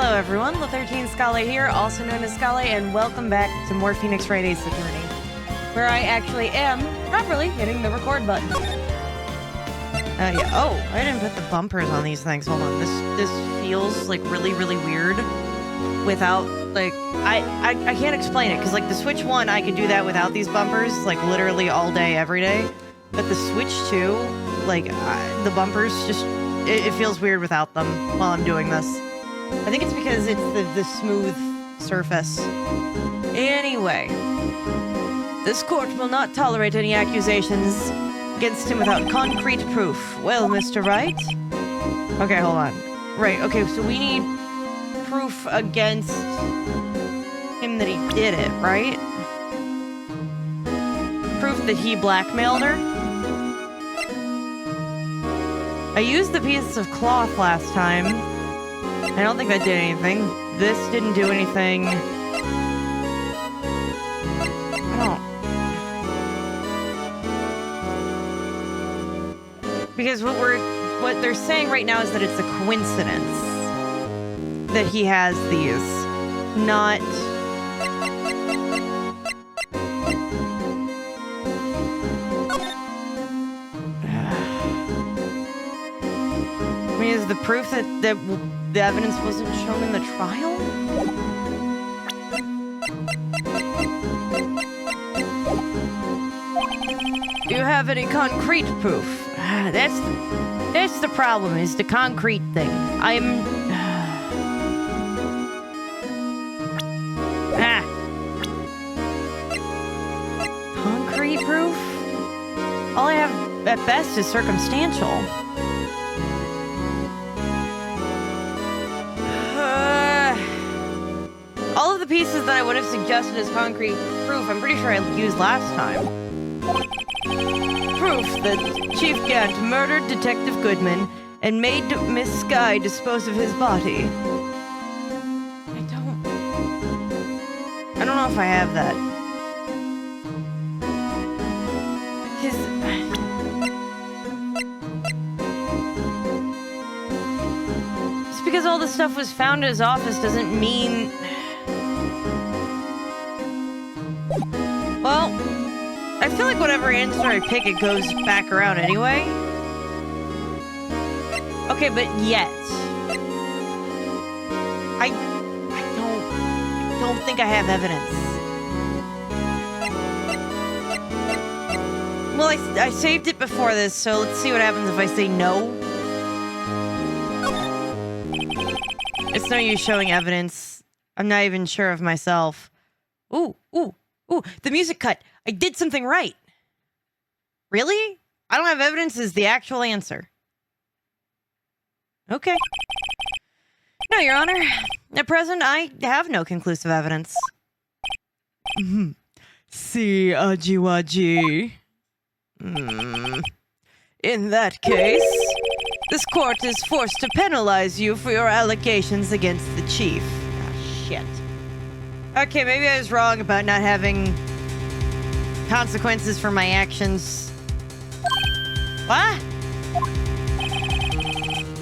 Hello everyone, the 13th Scale here, also known as Scale, and welcome back to more Phoenix Wright Ace Attorney, where I actually am properly hitting the record button. Yeah. Oh, I didn't put the bumpers on these things. Hold on, this feels like really weird without, like, I can't explain it, because like the Switch 1, I could do that without these bumpers, like literally all day, every day, but the Switch 2, like, the bumpers just, it feels weird without them while I'm doing this. I think it's because it's the smooth surface. Anyway, this court will not tolerate any accusations against him without concrete proof. Well, Mr. Wright? Okay, hold on. Right, okay, so we need proof against him that he did it, right? Proof that he blackmailed her? I used the piece of cloth last time. I don't think that did anything. This didn't do anything. I don't. Because what they're saying right now is that it's a coincidence that he has these, not. I mean, is the proof that the evidence wasn't shown in the trial? Do you have any concrete proof? That's the problem, is the concrete thing. Concrete proof? All I have at best is circumstantial. All of the pieces that I would have suggested as concrete proof, I'm pretty sure I used last time. Proof that Chief Gant murdered Detective Goodman and made Miss Skye dispose of his body. I don't know if I have that. Just because all the stuff was found in his office doesn't mean... Well, I feel like whatever answer I pick, it goes back around anyway. Okay, but yet. I don't think I have evidence. Well, I saved it before this, so let's see what happens if I say no. It's no use showing evidence. I'm not even sure of myself. Ooh, the music cut. I did something right. Really? I don't have evidence is the actual answer. Okay. No, Your Honor. At present, I have no conclusive evidence. See, Ajiwaji. In that case, this court is forced to penalize you for your allegations against the chief. Ah, shit. Okay, maybe I was wrong about not having consequences for my actions. What?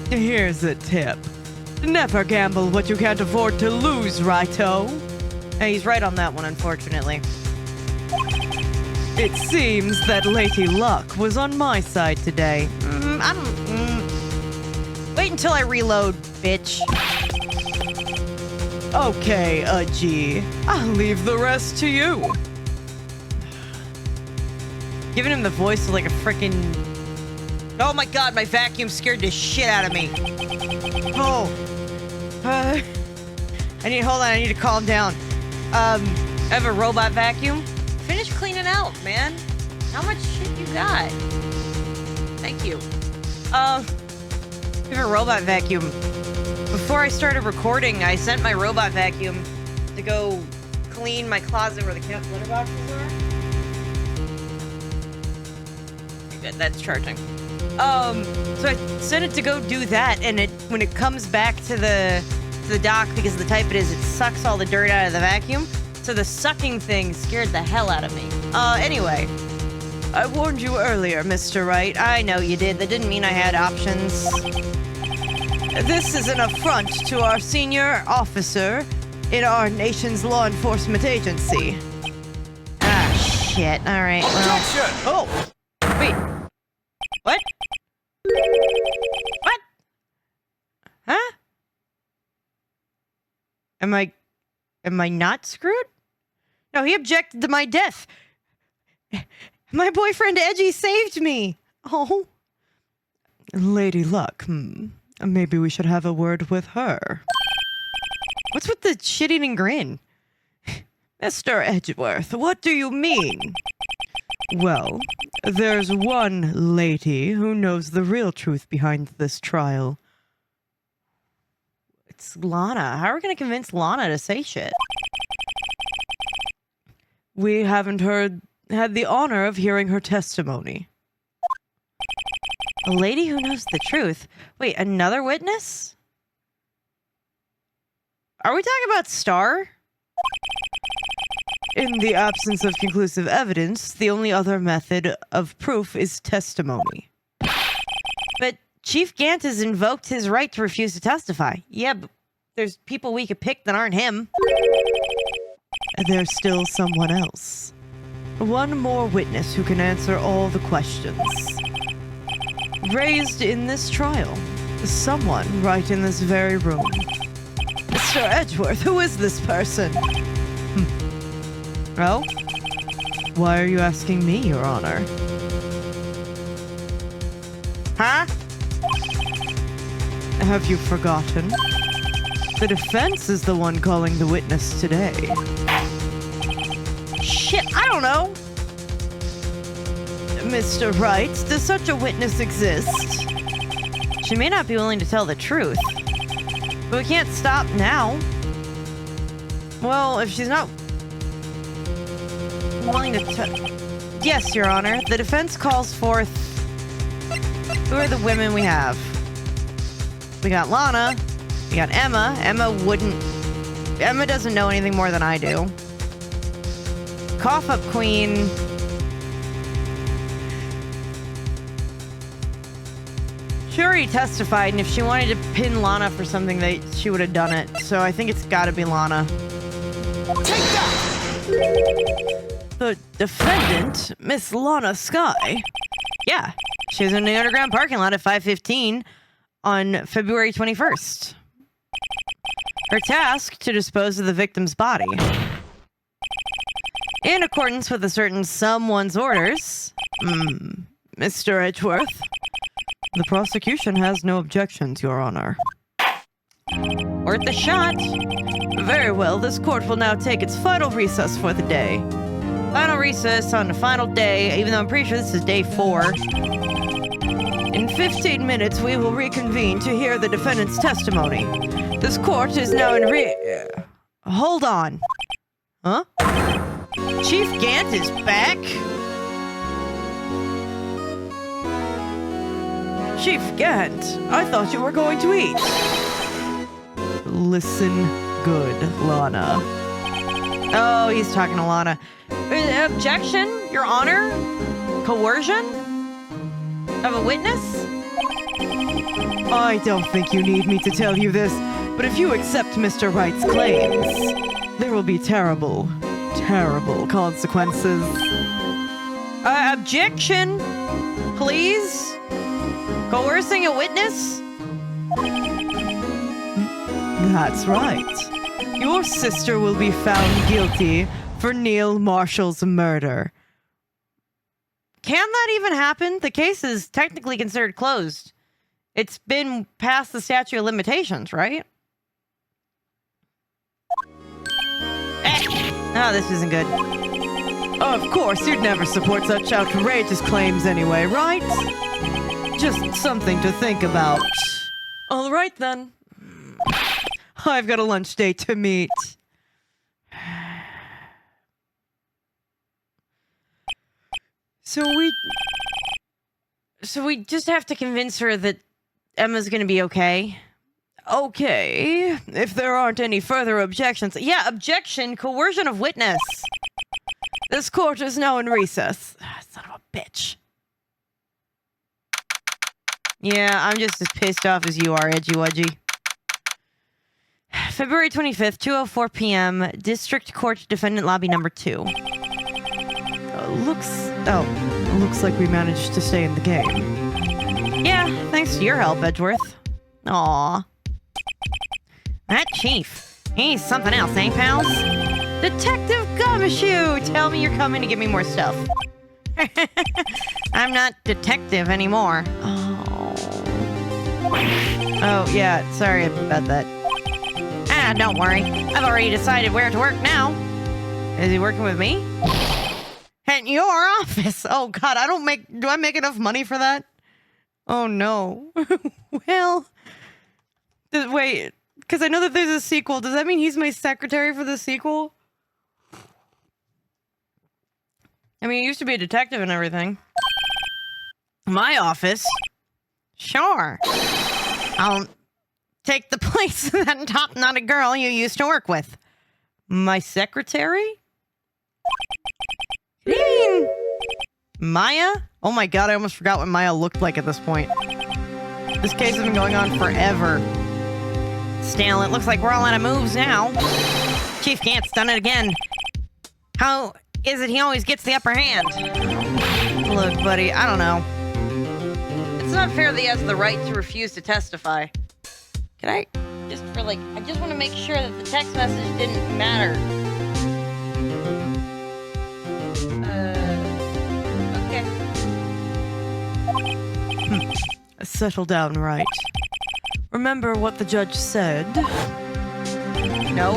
Here's a tip. Never gamble what you can't afford to lose, righto. Hey, he's right on that one, unfortunately. It seems that Lady Luck was on my side today. Wait until I reload, bitch. Okay, Aji. I'll leave the rest to you. Giving him the voice of like a frickin'... Oh my god, my vacuum scared the shit out of me. Oh. Hold on, I need to calm down. I have a robot vacuum. Finish cleaning out, man. How much shit you got? Thank you. I have a robot vacuum. Before I started recording, I sent my robot vacuum to go clean my closet where the cat litter boxes are. Good, that's charging. So I sent it to go do that, and when it comes back to the dock, because of the type it is, it sucks all the dirt out of the vacuum. So the sucking thing scared the hell out of me. Anyway. I warned you earlier, Mr. Wright. I know you did. That didn't mean I had options. This is an affront to our senior officer in our nation's law enforcement agency. Ah, shit. All right. Well. Oh! Wait. What? What? Huh? Am I not screwed? No, he objected to my death. My boyfriend Edgy saved me. Oh. Lady Luck, maybe we should have a word with her. What's with the shit-eating grin? Mr. Edgeworth, what do you mean? Well, there's one lady who knows the real truth behind this trial. It's Lana. How are we going to convince Lana to say shit? We haven't had the honor of hearing her testimony. A lady who knows the truth. Wait, another witness? Are we talking about Star? In the absence of conclusive evidence, the only other method of proof is testimony. But Chief Gant has invoked his right to refuse to testify. Yeah, but there's people we could pick that aren't him. There's still someone else. One more witness who can answer all the questions raised in this trial. Someone right in this very room. Mr. Edgeworth, who is this person? Oh? Why are you asking me, Your Honor? Huh? Have you forgotten? The defense is the one calling the witness today. Shit, I don't know. Mr. Wright, does such a witness exist? She may not be willing to tell the truth. But we can't stop now. Well, if she's not willing to Yes, Your Honor. The defense calls forth... Who are the women we have? We got Lana. We got Emma. Emma doesn't know anything more than I do. Cough Up Queen. She already testified, and if she wanted to pin Lana for something, she would have done it. So I think it's gotta be Lana. Take that! The defendant, Miss Lana Sky. Yeah, she was in the underground parking lot at 5:15 on February 21st. Her task, to dispose of the victim's body. In accordance with a certain someone's orders. Mr. Edgeworth. The prosecution has no objections, Your Honor. Worth a shot. Very well, this court will now take its final recess for the day. Final recess on the final day, even though I'm pretty sure this is day 4. In 15 minutes, we will reconvene to hear the defendant's testimony. This court is now in Hold on. Huh? Chief Gant is back? Chief Gant, I thought you were going to eat. Listen good, Lana. Oh, he's talking to Lana. Objection, Your Honor? Coercion? Of a witness? I don't think you need me to tell you this, but if you accept Mr. Wright's claims, there will be terrible, terrible consequences. Objection, please? Coercing a witness? That's right. Your sister will be found guilty for Neil Marshall's murder. Can that even happen? The case is technically considered closed. It's been past the statute of limitations, right? Oh, this isn't good. Of course, you'd never support such outrageous claims anyway, right? Just something to think about. All right, then. I've got a lunch date to meet. So we just have to convince her that Emma's gonna be okay? Okay, if there aren't any further objections. Yeah, objection, coercion of witness. This court is now in recess. Son of a bitch. Yeah, I'm just as pissed off as you are, Edgy Wudgy. February 25th, 2:04 p.m., District Court Defendant Lobby number 2. Looks like we managed to stay in the game. Yeah, thanks to your help, Edgeworth. Aw. That chief, he's something else, eh, pals? Detective Gumshoe! Tell me you're coming to give me more stuff. I'm not detective anymore. Oh, yeah, sorry about that. Ah, don't worry. I've already decided where to work now. Is he working with me? At your office. Oh, God, do I make enough money for that? Oh, no. Well, wait, because I know that there's a sequel. Does that mean he's my secretary for the sequel? I mean, he used to be a detective and everything. My office? Sure. I'll take the place of that top-knotted girl you used to work with. My secretary? What do you mean? Maya? Oh my god, I almost forgot what Maya looked like at this point. This case has been going on forever. Still, it looks like we're all out of moves now. Chief Gant's done it again. How is it he always gets the upper hand? Look, buddy, I don't know. It's not fair that he has the right to refuse to testify. Can I just I just want to make sure that the text message didn't matter. Okay. Settle down, Wright. Remember what the judge said? No.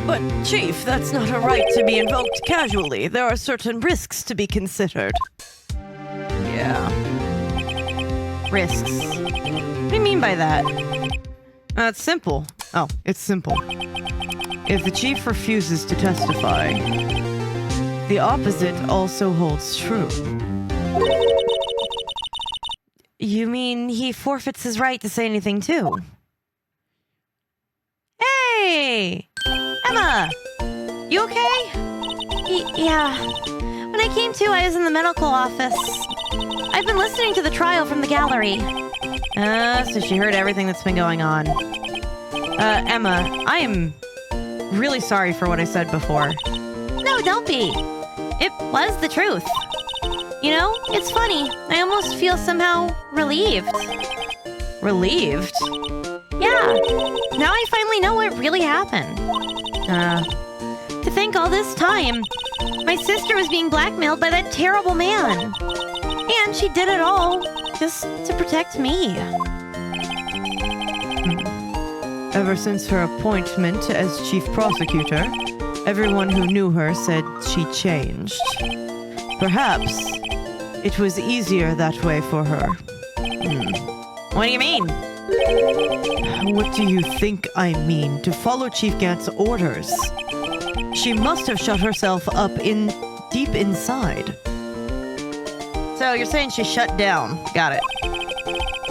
But, Chief, that's not a right to be invoked casually. There are certain risks to be considered. Yeah. Risks. What do you mean by that? It's simple. Oh, it's simple. If the chief refuses to testify, the opposite also holds true. You mean he forfeits his right to say anything too? Hey! Emma! You okay? Yeah. When I came to, I was in the medical office. I've been listening to the trial from the gallery. So she heard everything that's been going on. Emma, I am really sorry for what I said before. No, don't be. It was the truth. You know, it's funny. I almost feel somehow relieved. Relieved? Yeah. Now I finally know what really happened. To think all this time, my sister was being blackmailed by that terrible man. And she did it all just to protect me. Ever since her appointment as chief prosecutor, everyone who knew her said she changed. Perhaps it was easier that way for her. What do you mean? What do you think I mean? To follow Chief Gant's orders. She must have shut herself up deep inside. So you're saying she shut down. Got it.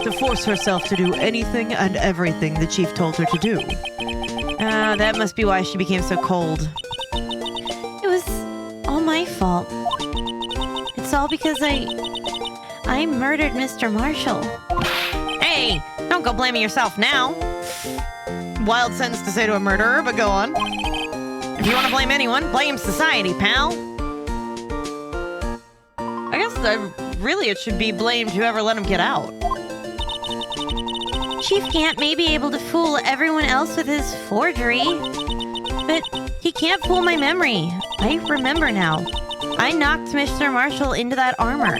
To force herself to do anything and everything the chief told her to do. That must be why she became so cold. It was all my fault. It's all because I murdered Mr. Marshall. Hey, don't go blaming yourself now. Wild sentence to say to a murderer, but go on. If you want to blame anyone, blame society, pal. I guess really it should be blamed whoever let him get out. Chief Gant may be able to fool everyone else with his forgery, but he can't fool my memory. I remember now. I knocked Mr. Marshall into that armor.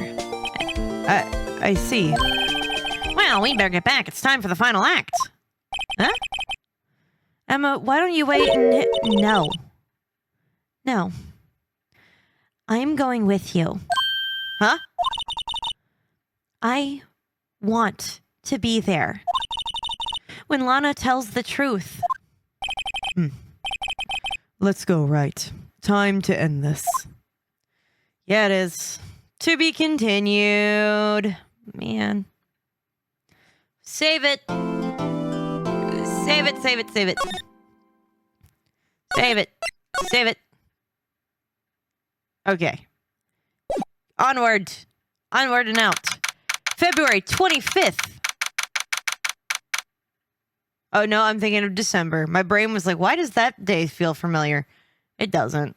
I see. Well, we better get back. It's time for the final act. Huh? Emma, why don't you wait and... No. No. I'm going with you. Huh? I want to be there. When Lana tells the truth. Let's go, Wright. Time to end this. Yeah, it is. To be continued. Man. Save it. Save it, save it, save it. Save it. Save it. Okay. Onward. Onward and out. February 25th. Oh, no, I'm thinking of December. My brain was like, why does that day feel familiar? It doesn't.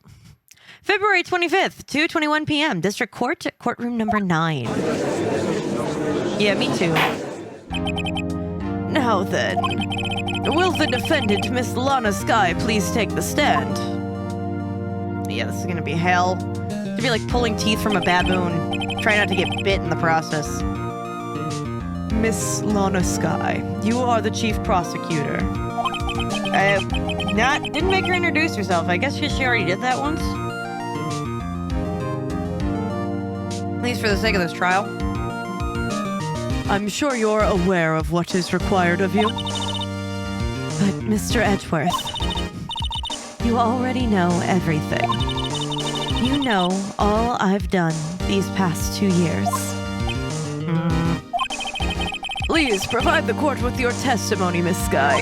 February 25th, 2:21 p.m. District Court, courtroom number 9. Yeah, me too. Now then, will the defendant, Miss Lana Sky, please take the stand? Yeah, this is gonna be hell. It's gonna be like pulling teeth from a baboon. Try not to get bit in the process. Miss Lana Sky, you are the chief prosecutor. Didn't make her introduce herself. I guess she already did that once. At least for the sake of this trial. I'm sure you're aware of what is required of you. But, Mr. Edgeworth, you already know everything. You know all I've done these past 2 years. Please provide the court with your testimony, Miss Sky.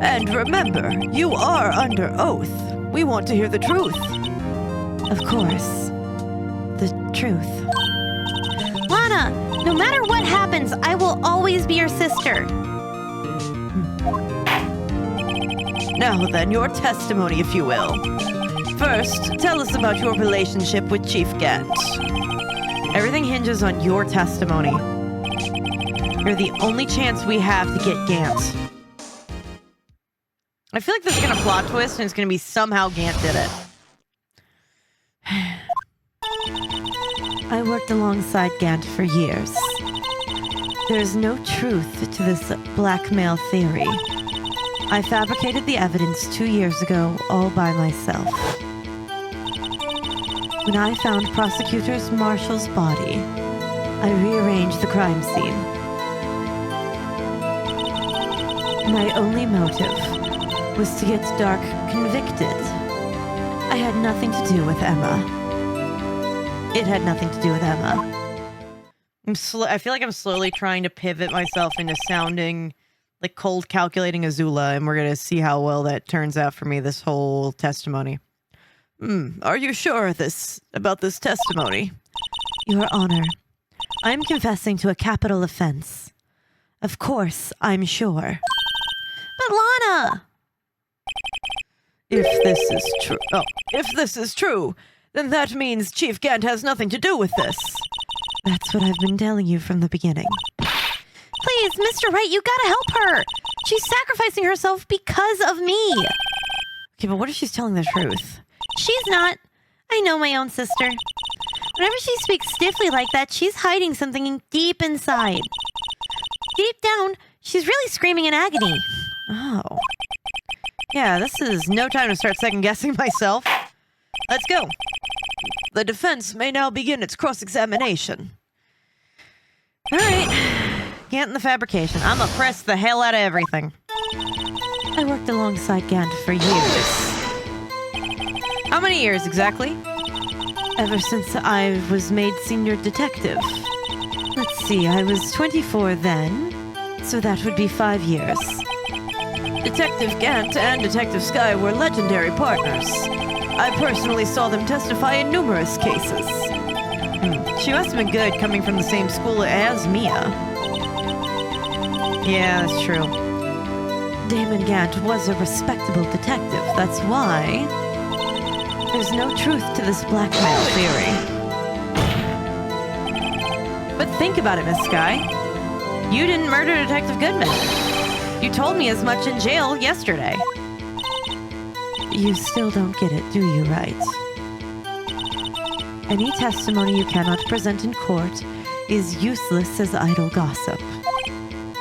And remember, you are under oath. We want to hear the truth. Of course. The truth. Lana, no matter what happens, I will always be your sister. Now then, your testimony, if you will. First, tell us about your relationship with Chief Gant. Everything hinges on your testimony. You're the only chance we have to get Gant. I feel like this is gonna plot twist and it's gonna be somehow Gant did it. I worked alongside Gant for years. There's no truth to this blackmail theory. I fabricated the evidence 2 years ago all by myself. When I found Prosecutor Marshall's body, I rearranged the crime scene. My only motive was to get Dark convicted. I had nothing to do with Emma. It had nothing to do with Emma. I feel like I'm slowly trying to pivot myself into sounding like cold calculating Azula, and we're gonna see how well that turns out for me, this whole testimony. Are you sure about this testimony? Your Honor, I'm confessing to a capital offense. Of course, I'm sure. But Lana! If this is true, then that means Chief Gant has nothing to do with this. That's what I've been telling you from the beginning. Please, Mr. Wright, you gotta help her! She's sacrificing herself because of me! Okay, but what if she's telling the truth? She's not. I know my own sister. Whenever she speaks stiffly like that, she's hiding something deep inside. Deep down, she's really screaming in agony. Oh. Yeah, this is no time to start second-guessing myself. Let's go. The defense may now begin its cross-examination. All right. Gant in the fabrication. I'm gonna press the hell out of everything. I worked alongside Gant for years. How many years exactly? Ever since I was made senior detective. Let's see, I was 24 then, so that would be 5 years. Detective Gant and Detective Sky were legendary partners. I personally saw them testify in numerous cases. She must have been good coming from the same school as Mia. Yeah, that's true. Damon Gant was a respectable detective. That's why there's no truth to this blackmail theory. But think about it, Miss Sky. You didn't murder Detective Goodman. You told me as much in jail yesterday. You still don't get it, do you, Wright? Any testimony you cannot present in court is useless as idle gossip.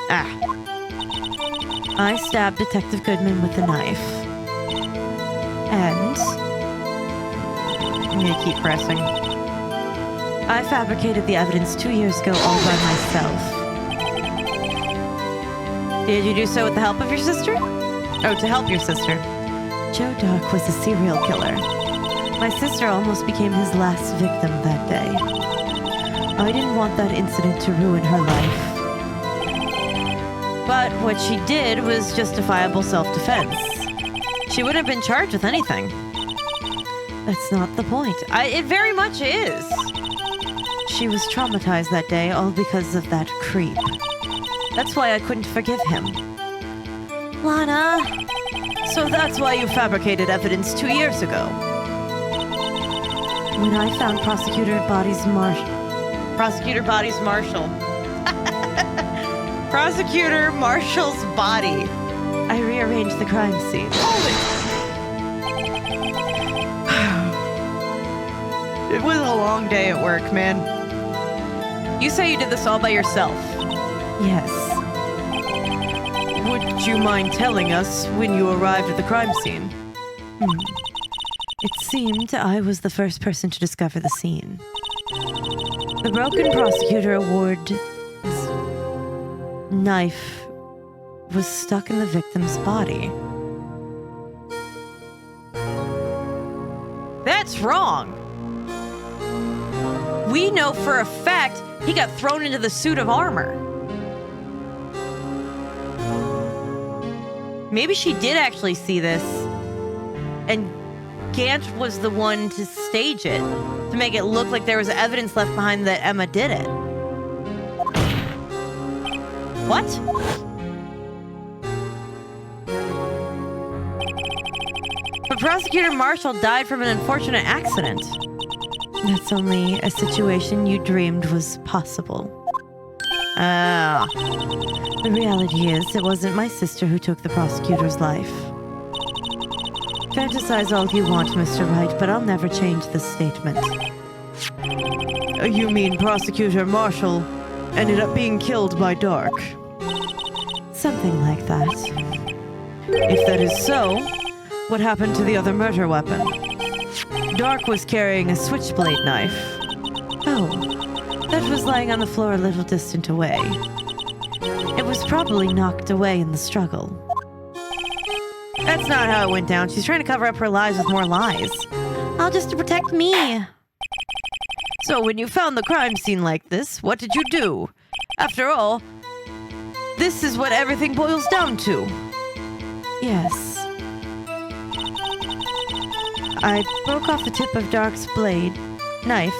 Ah. I stabbed Detective Goodman with a knife. And I'm gonna keep pressing. I fabricated the evidence 2 years ago all by myself. Did you do so with the help of your sister? Oh, to help your sister. Joe Dark was a serial killer. My sister almost became his last victim that day. I didn't want that incident to ruin her life. But what she did was justifiable self-defense. She wouldn't have been charged with anything. That's not the point. It very much is. she was traumatized that day, all because of that creep. That's why I couldn't forgive him. Lana! So that's why you fabricated evidence 2 years ago. When I found Prosecutor Body's Marshall, Prosecutor Marshall's body. I rearranged the crime scene. It was a long day at work, man. You say you did this all by yourself. Yes. Would you mind telling us when you arrived at the crime scene? It seemed I was the first person to discover the scene. The broken prosecutor award's knife was stuck in the victim's body. That's wrong. We know for a fact he got thrown into the suit of armor. Maybe she did actually see this, and Gant was the one to stage it, to make it look like there was evidence left behind that Emma did it. What? But Prosecutor Marshall died from an unfortunate accident. That's only a situation you dreamed was possible. Ah. The reality is, it wasn't my sister who took the prosecutor's life. Fantasize all you want, Mr. Wright, but I'll never change this statement. You mean Prosecutor Marshall ended up being killed by Dark? Something like that. If that is so, what happened to the other murder weapon? Dark was carrying a switchblade knife. Oh, that was lying on the floor a little distant away. It was probably knocked away in the struggle. That's not how it went down. She's trying to cover up her lies with more lies. All just to protect me. So when you found the crime scene like this, what did you do? After all, this is what everything boils down to. Yes. I broke off the tip of Dark's knife,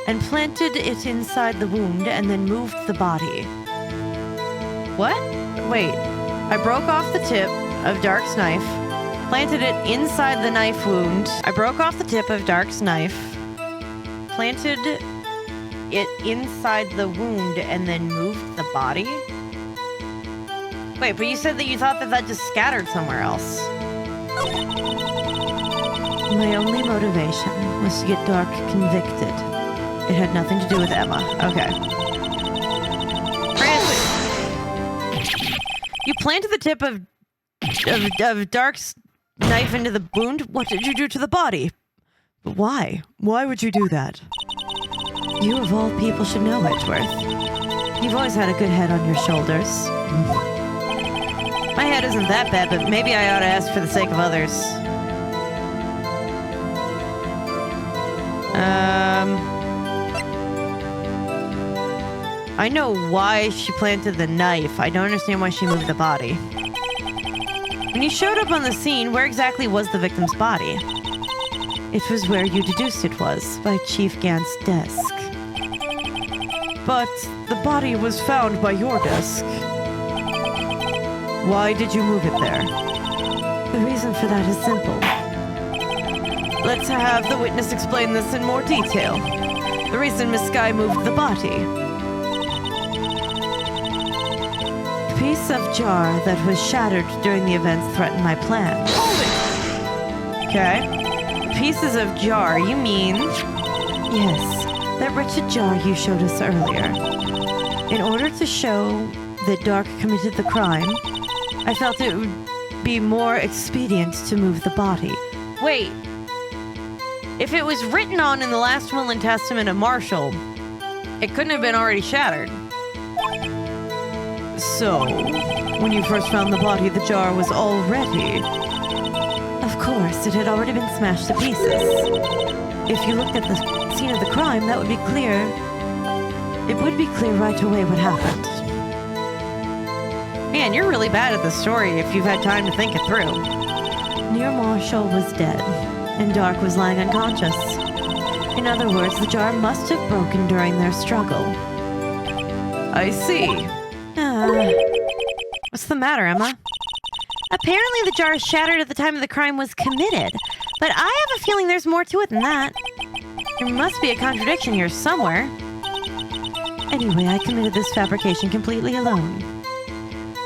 and planted it inside the wound and then moved the body. What? Wait. I broke off the tip of Dark's knife, planted it inside the knife wound. I broke off the tip of Dark's knife, planted it inside the wound, and then moved the body? Wait, but you said that you thought that just scattered somewhere else. My only motivation was to get Dark convicted. It had nothing to do with Emma. Okay. Francis! You planted the tip of Dark's knife into the wound? What did you do to the body? Why? Why would you do that? You of all people should know, Edgeworth. You've always had a good head on your shoulders. My head isn't that bad, but maybe I ought to ask for the sake of others. I know why she planted the knife. I don't understand why she moved the body. When you showed up on the scene, where exactly was the victim's body? It was where you deduced it was, by Chief Gant's desk. But the body was found by your desk. Why did you move it there? The reason for that is simple. Let's have the witness explain this in more detail. The reason Miss Sky moved the body. The piece of jar that was shattered during the events threatened my plan. Okay. Pieces of jar, you mean? Yes, that wretched jar you showed us earlier. In order to show that Dark committed the crime, I felt it would be more expedient to move the body. Wait. If it was written on in the last will and testament of Marshall, it couldn't have been already shattered. So, when you first found the body, the jar was already... Of course, it had already been smashed to pieces. If you looked at the scene of the crime, that would be clear. It would be clear right away what happened. Man, you're really bad at this story if you've had time to think it through. Near Marshall was dead, and Dark was lying unconscious. In other words, the jar must have broken during their struggle. I see. What's the matter, Emma? Apparently the jar shattered at the time the crime was committed, but I have a feeling there's more to it than that. There must be a contradiction here somewhere. Anyway, I committed this fabrication completely alone.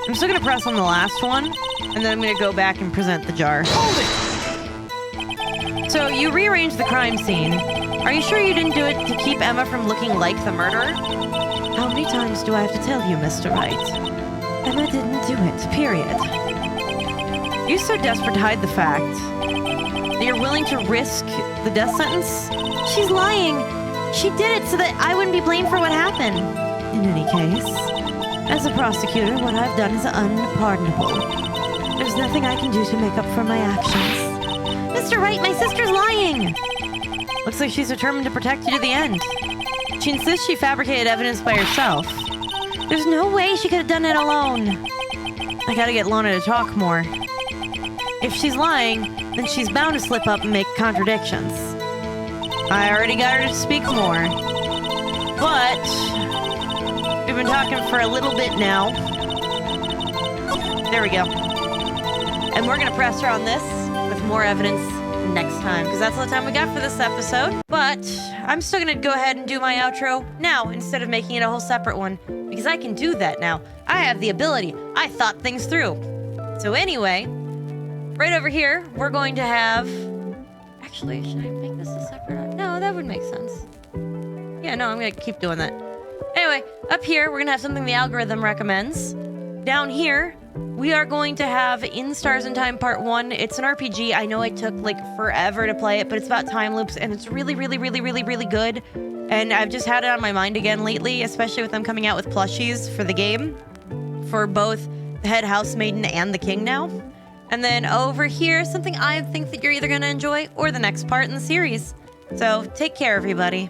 I'm still gonna press on the last one, and then I'm gonna go back and present the jar. Hold it! So you rearranged the crime scene. Are you sure you didn't do it to keep Emma from looking like the murderer? How many times do I have to tell you, Mr. Wright? Emma didn't do it, period. You're so desperate to hide the fact that you're willing to risk the death sentence? She's lying. She did it so that I wouldn't be blamed for what happened. In any case, as a prosecutor, what I've done is unpardonable. There's nothing I can do to make up for my actions. Mr. Wright, my sister's lying! Looks like she's determined to protect you to the end. She insists she fabricated evidence by herself. There's no way she could have done it alone. I gotta get Lana to talk more. If she's lying, then she's bound to slip up and make contradictions. I already got her to speak more. But we've been talking for a little bit now. There we go. And we're gonna press her on this with more evidence next time, because that's all the time we got for this episode. But I'm still gonna go ahead and do my outro now instead of making it a whole separate one, because I can do that now. I have the ability. I thought things through. So anyway, right over here, we're going to have... Actually, should I make this a separate... No, that would make sense. Yeah, no, I'm gonna keep doing that. Anyway, up here, we're gonna have something the algorithm recommends. Down here, we are going to have In Stars in Time Part 1. It's an RPG. I know it took like forever to play it, but it's about time loops, and it's really, really, really, really, really good. And I've just had it on my mind again lately, especially with them coming out with plushies for the game, for both the head housemaiden and the king now. And then over here, something I think that you're either going to enjoy or the next part in the series. So take care, everybody.